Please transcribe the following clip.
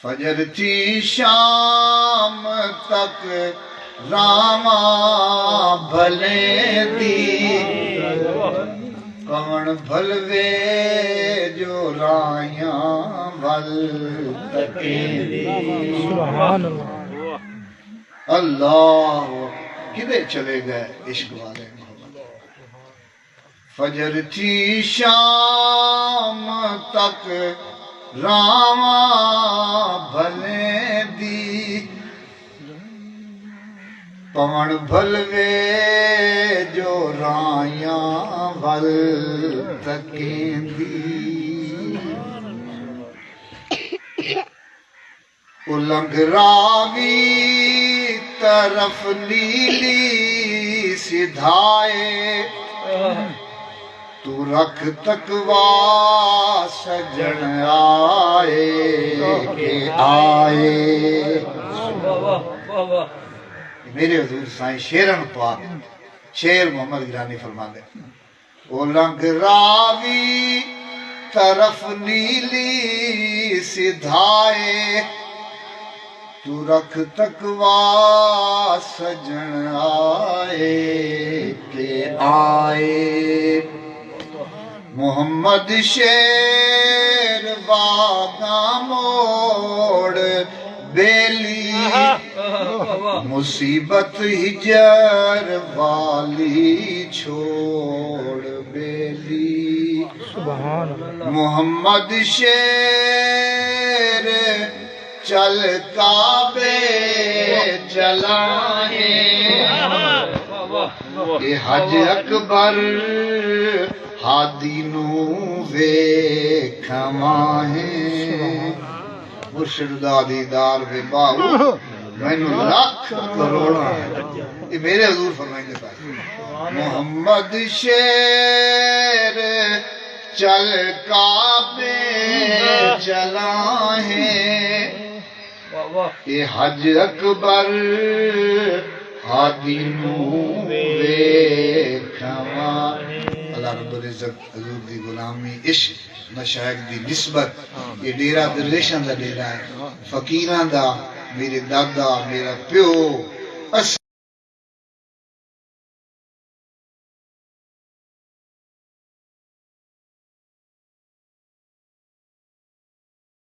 فجر تھی شام تک راواں بھلے دی کون بھلوے جو رائیاں ول تکیں دی سبحان اللہ اللہ کدے چلے گئے عشق والے محمد فجر تھی شام تک راواں بھلے دی پون بھلوے جو رائیاں ول تکیں دی النگ راوی طرف نیلی سدھائے تو رکھ تقوی سجن آئے کہ آئے میرے حضور سائیں شیرن پاک شیر محمد گرانی فرما دے النگ راوی طرف نیلی سدھائے تو رکھ تقوی سجن آئے کہ آئے محمد شیر واگاں موڑ بیلی مصیبت ہجر والی چھوڑ بیلی سبحان اللہ محمد شیر چل کعبے چلائیں کہ حج اکبر ہادی نو ویکھواہیں مرشد دا دیدار بے باہو میں نو لاکھ کروڑا ہے یہ میرے حضور فرمائیں گے محمد شیر چل کعبے چلائیں کہ حج اکبر ہادی نو ویکھواہیں اللہ رب العزت حضور دی غلامی عشق مشائق دی نسبت یہ ڈیرہ درویشاں دا ڈیرہ ہے فقیراں دا میرے دادا میرا پیو